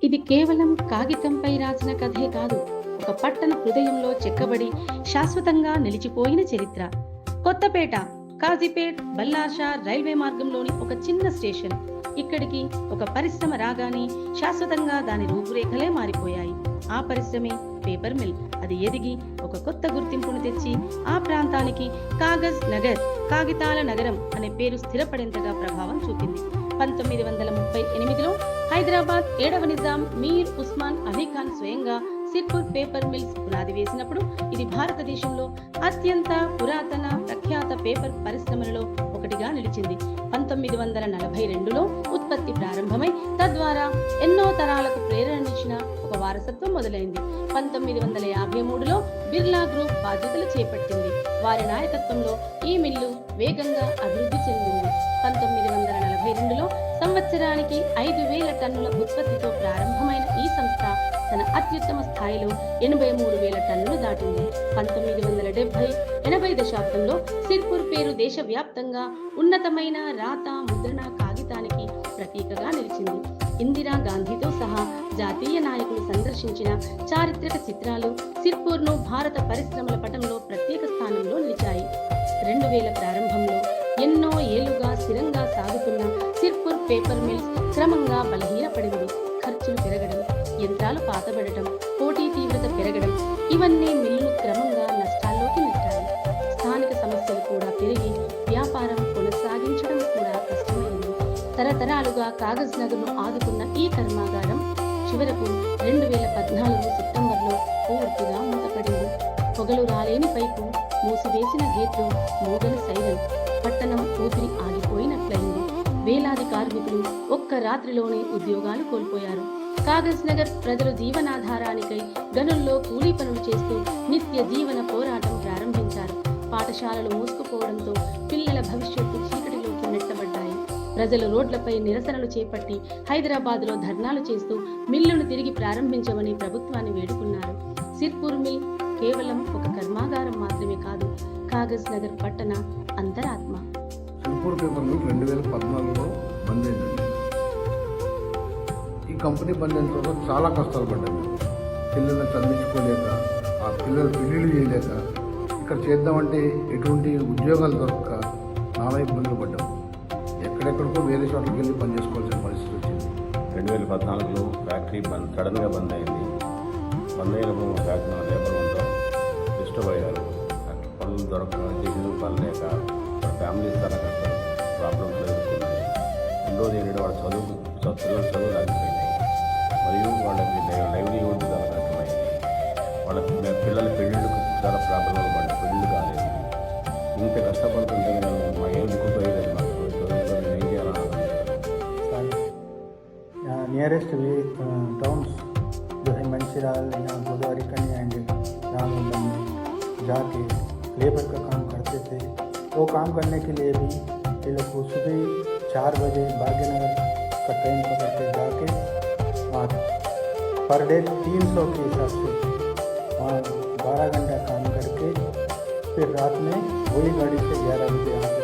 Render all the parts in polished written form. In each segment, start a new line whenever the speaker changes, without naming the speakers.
ఇది కేవలం కాగితంపై రాసిన కథే కాదు, ఒక పట్టణ హృదయంలో చెక్కబడి శాశ్వతంగా నిలిచిపోయిన చరిత్ర. కొత్తపేట, కాజీపేట్, బల్లార్షా రైల్వే మార్గంలోని ఒక చిన్న స్టేషన్. ఇక్కడికి ఒక పరిశ్రమ రాగానే శాశ్వతంగా దాని రూపురేఖలే మారిపోయాయి. ఆ పరిశ్రమే పేపర్ మిల్. అది ఎదిగి ఒక కొత్త గుర్తింపును తెచ్చి ఆ ప్రాంతానికి కాగజ్ నగర్, కాగితాల నగరం అనే పేరు స్థిరపడేంతగా ప్రభావం చూపింది. 1938లో హైదరాబాద్ 7వ నిజాం మీర్ ఉస్మాన్ అలీ ఖాన్ స్వయంగా సిర్పూర్ పేపర్ మిల్స్ పునాది వేసినప్పుడు ఇది భారతదేశంలో అత్యంత పురాతన ప్రఖ్యాత పేపర్ పరిశ్రమలలో ఒకటిగా నిలిచింది. 1942లో ఉత్పత్తి ప్రారంభమై తద్వారా ఎన్నో తరాలకు ప్రేరణనిచ్చిన ఒక వారసత్వం మొదలైంది. 1953లో బిర్లా గ్రూప్ బాధ్యతలు చేపట్టింది. వారి నాయకత్వంలో ఈ మిల్లు వేగంగా అభివృద్ధి చెందింది. 1942లో సంవత్సరానికి 5,000 టన్నుల ఉత్పత్తితో ప్రారంభమైన ఈ సంస్థ తన అత్యుత్తమ స్థాయిలో 83,000 టన్నులు దాటింది. 1970-80 దశాబ్దంలో సిర్పూర్ పేరు దేశవ్యాప్తంగా ఉన్నతమైన రాత ముద్రణ కాగితానికి ప్రతీకగా నిలిచింది. ఇందిరా గాంధీతో సహా జాతీయ నాయకులు సందర్శించిన చారిత్రక చిత్రాలు సిర్పూర్ను భారత పరిశ్రమల పటంలో ప్రత్యేక స్థానంలో నిలిచాయి. 2000 ప్రారంభంలో ఎన్నో ఏళ్లుగా స్థిరంగా సాగుతున్న సిర్పూర్ పేపర్ మిల్స్ క్రమంగా బలహీనపడింది. ఖర్చులు పెరగడం, యంత్రాలు పాతబడటం, పోటీ తీవ్రత పెరగడం ఇవన్నీ మిల్లును క్రమంగా నష్టాల్లోకి నెట్టాయి. స్థానిక సమస్యలు కూడా పెరిగి వ్యాపారం కొనసాగించడం కూడా కష్టమైంది. తరతరాలుగా కాగజ్ నగర్ను ఆదుకున్న ఈ కర్మాగారం చివరకు 2014 సెప్టెంబర్లో పూర్తిగా మూతపడింది. పొగలు రాలేని పైపు, మూసివేసిన గేట్లు, మోగని సైరన్, పట్టణం ఊపిరి ఆగిపోయినట్లయింది. వేలాది కార్మికులు ఒక్క రాత్రిలోనే ఉద్యోగాలు కోల్పోయారు. కాగజ్ నగర్ ప్రజలు జీవనాధారానికై గనుల్లో కూలీ పనులు చేస్తూ నిత్య జీవన పోరాటం ప్రారంభించారు. పాఠశాలలు మూసుకుపోవడంతో పిల్లల భవిష్యత్తు చీకటిలోకి నెట్టబడ్డాయి. ప్రజలు రోడ్లపై నిరసనలు చేపట్టి హైదరాబాద్లో ధర్నాలు చేస్తూ మిల్లును తిరిగి ప్రారంభించమని ప్రభుత్వాన్ని వేడుకున్నారు. సిర్పూర్ మిల్ కేవలం ఒక కర్మాగారం మాత్రమే కాదు, కాగజ్ నగర్ పట్టణ అంతరాత్మ.
సిర్పూర్ పేపర్ మిల్ 2014లో బంద్ అయిందండి. ఈ కంపెనీ బంద్ అయిన తర్వాత చాలా కష్టాలు పడ్డాము. పిల్లలను చదివించుకోలేక, ఆ పిల్లలు పెళ్లిళ్ళు చేయలేక, ఇక్కడ చేద్దామంటే ఎటువంటి ఉద్యోగాలు దొరక్క నానా ఇబ్బందులు పడ్డాము. ఎక్కడెక్కడికో వేరే చోట్లకి వెళ్ళి పని చేసుకోవాల్సిన పరిస్థితి వచ్చింది.
2014లో ఫ్యాక్టరీ సడన్గా బంద్ అయింది. బంద్ అయినప్పుడు ఫ్యాక్టరీ లేబర్ ఉందో డిస్టర్బ్ అయ్యారు. పనులు దొరక, చేసిన పని లేక ఫ్యామిలీ చాలా కష్టం, ప్రాబ్లమ్స్ ఎదుర్కొన్నాయి. రెండోది ఏంటంటే వాళ్ళ పిల్లలు చదువు రాకపోయినాయి, మరియు వాళ్ళకి లైవ్లీహుడ్ చాలా కష్టమైంది. వాళ్ళ పిల్లల పెళ్ళిళ్ళకు చాలా ప్రాబ్లంలు పడ్డాయి, పెళ్ళిళ్ళు కాలేదు. ఇంత కష్టపడుతుంటే మా ఏం దిక్కుపోయేది మాకు, చదువుతో ఏం చేయాలని.
नियरेस्ट वे टाउन्स जो है मंचिराल, यहाँ गोदावरी कन्या एंड रामगंज में जाके लेबर का काम करते थे। वो काम करने के लिए भी ये लोग को सुबह 4 बजे भाग्यनगर का ट्रेन पकड़ के जाके वहाँ पर डे 300 के हिसाब से वहाँ 12 घंटा काम करके फिर रात में वही गाड़ी से 11 बजे यहाँ पे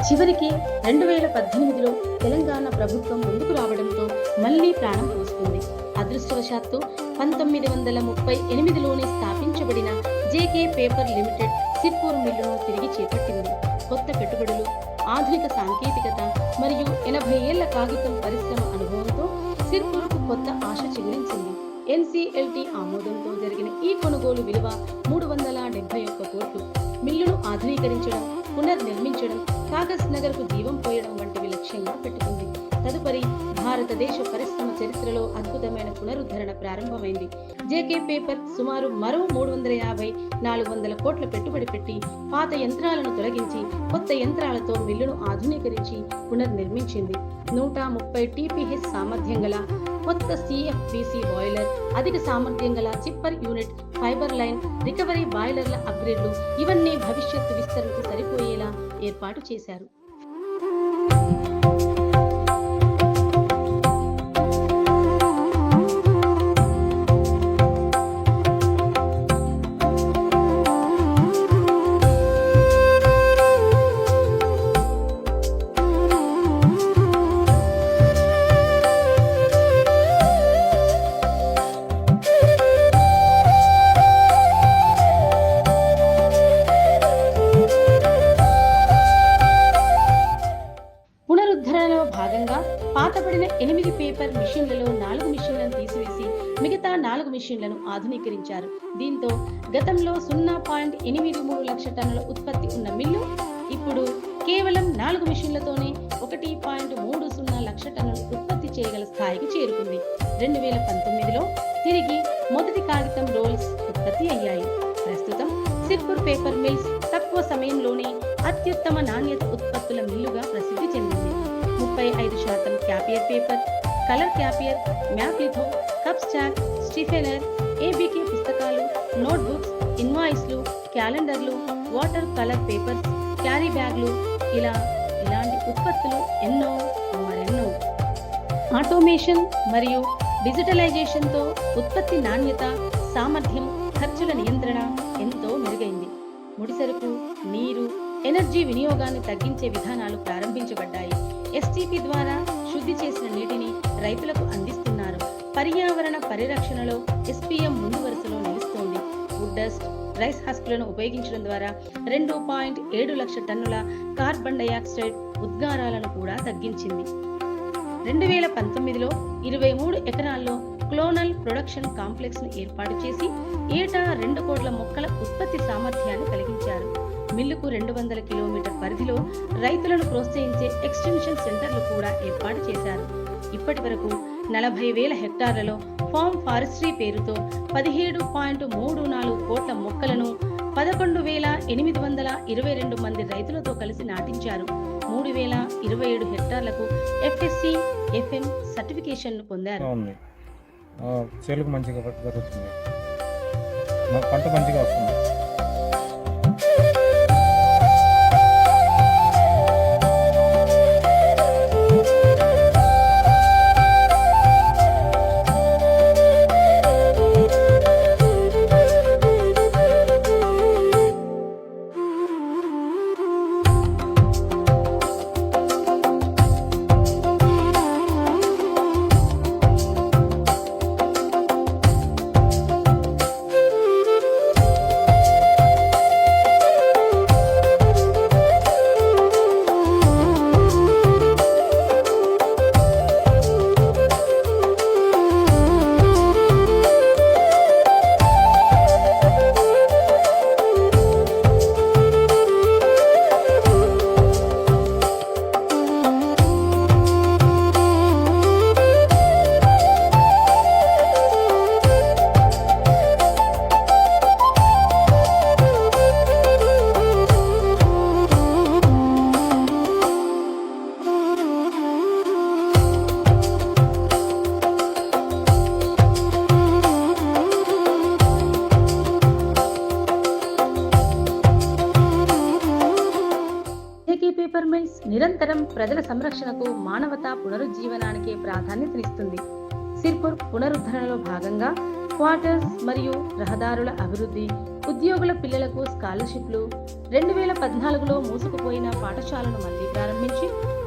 చివరికి 2018లో తెలంగాణ ప్రభుత్వం ముందుకు రావడంతో మళ్లీ ప్రాణం పోస్తుంది. అదృష్టవశాత్తు 1938లోనే స్థాపించబడిన జేకే పేపర్ లిమిటెడ్ సిర్పూర్ మిల్లును తిరిగి చేపట్టింది. కొత్త పెట్టుబడులు, ఆధునిక సాంకేతికత మరియు 80 ఏళ్ల కాగితం పరిశ్రమ అనుభవంతో సిర్పూర్కు కొత్త ఆశ చిగురించింది. NCLT ఆమోదంతో జరిగిన ఈ కొనుగోలు విలువ 371 కోట్లు. మిల్లును ఆధునీకరించడం, పునర్నిర్మించడం, కాగజ్ నగర్కు జీవం పోయడం వంటివి లక్ష్యంగా పెట్టుకుంది. తదుపరి భారతదేశ పరిశ్రమ చరిత్రలో అద్భుతమైన పునరుద్ధరణ ప్రారంభమైంది. జేకే పేపర్ సుమారు మరో 350-400 కోట్ల పెట్టుబడి పెట్టి పాత యంత్రాలను తొలగించి కొత్త యంత్రాలతో మిల్లును ఆధునీకరించి పునర్నిర్మించింది. 130 TPH సామర్థ్యం గల కొత్త CFBC బాయిలర్, అధిక సామర్థ్యం గల చిప్పర్ యూనిట్, ఫైబర్ లైన్, రికవరీ బాయిలర్ల అప్గ్రేడ్లు ఇవన్నీ భవిష్యత్తు విస్తరణకు సరిపోయేలా ఏర్పాటు చేశారు. 8 పేపర్ మిషన్లలో 4 మిషన్లను తీసివేసి మిగతా 4 మిషన్లను ఆధునీకరించారు. దీంతో గతంలో 0.83 లక్షల టన్నుల ఉత్పత్తి ఉన్న మిల్లు ఇప్పుడు కేవలం 4 మిషన్లతోనే 1.30 లక్షల టన్నుల ఉత్పత్తి చేయగల స్థాయికి చేరుకుంది. 2019లో తిరిగి మొదటి కాగితం రోల్స్ ఉత్పత్తి అయ్యాయి. ప్రస్తుతం సిర్పూర్ పేపర్ మిల్స్ తక్కువ సమయంలోనే అత్యుత్తమ నాణ్యత ఉత్పత్తుల మిల్లుగా ప్రసిద్ధి చెందింది. 35% copier paper, colour copier, map litho, cup stock, stiffener, ABK పుస్తకాలు, నోట్బుక్స్, ఇన్వాయిస్లు, క్యాలెండర్లు, వాటర్ కలర్ పేపర్స్, క్యారీ బ్యాగ్లు, ఇలాంటి ఉత్పత్తులు ఎన్నో మరెన్నో. ఆటోమేషన్ మరియు డిజిటలైజేషన్తో ఉత్పత్తి నాణ్యత, సామర్థ్యం, ఖర్చుల నియంత్రణ ఎంతో మెరుగైంది. ముడిసరుకు, నీరు, ఎనర్జీ వినియోగాన్ని తగ్గించే విధానాలు ప్రారంభించబడ్డాయి. ఎస్టీపీ ద్వారా శుద్ధి చేసిన నీటిని రైతులకు అందిస్తున్నారు. పర్యావరణ పరిరక్షణలో ఎస్పీఎం ముందు వరుసలో నిలుస్తోంది. వుడ్ డస్ట్, రైస్ హస్కులను ఉపయోగించడం ద్వారా 2.7 లక్షల టన్నుల కార్బన్ డయాక్సైడ్ ఉద్గారాలను కూడా తగ్గించింది. 2019లో 23 ఎకరాల్లో క్లోనల్ ప్రొడక్షన్ కాంప్లెక్స్ ను ఏర్పాటు చేసి ఏటా 2 కోట్ల మొక్కల ఉత్పత్తి సామర్థ్యాన్ని కలిగించారు. మిల్లుకు 200 కిలోమీటర్ పరిధిలో రైతులను ప్రోత్సహించే ఎక్స్టెన్షన్ సెంటర్లు కూడా ఏర్పాటు చేశారు. ఇప్పటి వరకు 40,000 హెక్టార్లలో ఫామ్ ఫారెస్ట్రీ పేరుతో 17.34 కోట్ల మొక్కలను 11,822 మంది రైతులతో కలిసి నాటించారు. 3,027 హెక్టార్లకు ఎఫ్ఎస్సి, ఎఫ్ఎం సర్టిఫికేషన్ను పొందారు.
చేలుకు మంచిగా జరుగుతుంది, పంట మంచిగా వస్తుంది.
పేపర్ మిల్స్ నిరంతరం ప్రజల సంరక్షణకు, మానవతా పునరుజ్జీవనానికి ప్రాధాన్యతనిస్తుంది. సిర్పూర్ పునరుద్ధరణలో భాగంగా క్వార్టర్స్ మరియు రహదారుల అభివృద్ధి, ఉద్యోగుల పిల్లలకు స్కాలర్షిప్లు, 2014లో మూసుకుపోయిన పాఠశాలను మళ్లీ ప్రారంభించి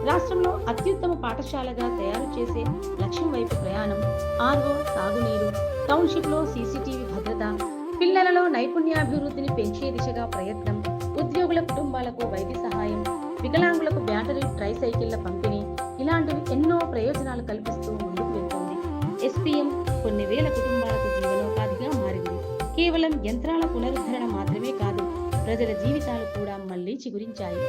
రాష్ట్రంలో అత్యుత్తమ పాఠశాలగా తయారు చేసే లక్ష్యం వైపు ప్రయాణం, ఆర్ఓ, తాగునీరు, టౌన్షిప్లో సీసీటీవీ భద్రత, పిల్లలలో నైపుణ్యాభివృద్ధిని పెంచే దిశగా ప్రయత్నం, ఉద్యోగుల కుటుంబాలకు వైద్య సహాయం, వికలాంగులకు బ్యాటరీ ట్రైసైకిళ్ల పంపిణీ, ఇలాంటివి ఎన్నో ప్రయోజనాలు కల్పిస్తూ ముందుకు వెళ్తోంది. ఎస్పీఎం కొన్ని వేల కుటుంబాలకు జీవనోపాధిగా మారింది. కేవలం యంత్రాల పునరుద్ధరణ మాత్రమే కాదు, ప్రజల జీవితాలు కూడా మళ్లీ చిగురించాయి.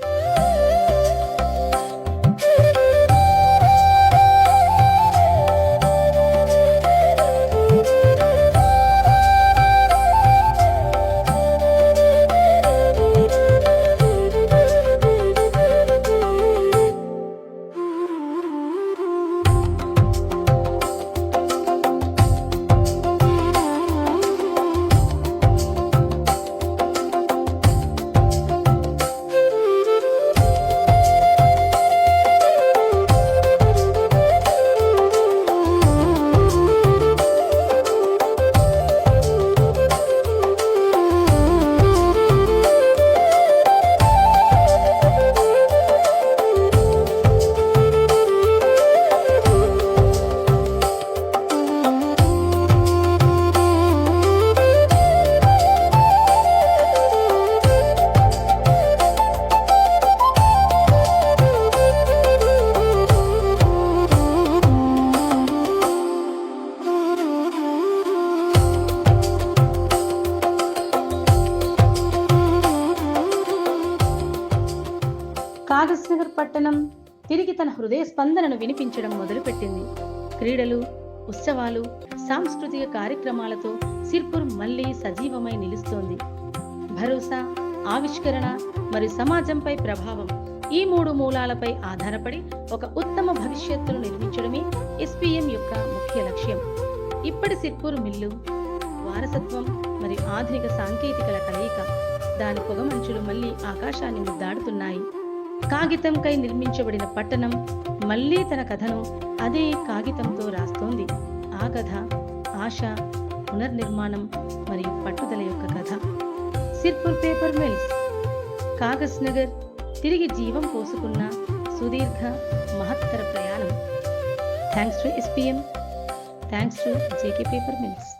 పట్టణం తిరిగి తన హృదయ స్పందనను వినిపించడం మొదలుపెట్టింది. క్రీడలు, ఉత్సవాలు, సాంస్కృతిక కార్యక్రమాలతో సిర్పూర్ మళ్లీ సజీవమై నిలుస్తోంది. భరోసా, ఆవిష్కరణ మరియు సమాజంపై ప్రభావం ఈ 3 మూలాలపై ఆధారపడి ఒక ఉత్తమ భవిష్యత్తును నిర్మించడమే SPM యొక్క ముఖ్య లక్ష్యం. ఇప్పటి సిర్పూర్ మిల్లు వారసత్వం మరియు ఆధునిక సాంకేతికల కలయిక. దాని పొగమంచులు మళ్లీ ఆకాశాన్ని ముద్దాడుతున్నాయి. కాగితంకై నిర్మించబడిన పట్టణం మళ్లీ తన కథను అదే కాగితంతో రాస్తోంది. ఆ కథ ఆశ, పునర్నిర్మాణం మరియు పట్టుదల యొక్క కథ. Sirpur paper mills, Kagaznagar తిరిగి జీవం పోసుకున్న సుదీర్ఘ మహత్తర ప్రయాణం. Thanks to SPM, thanks to JK paper mills.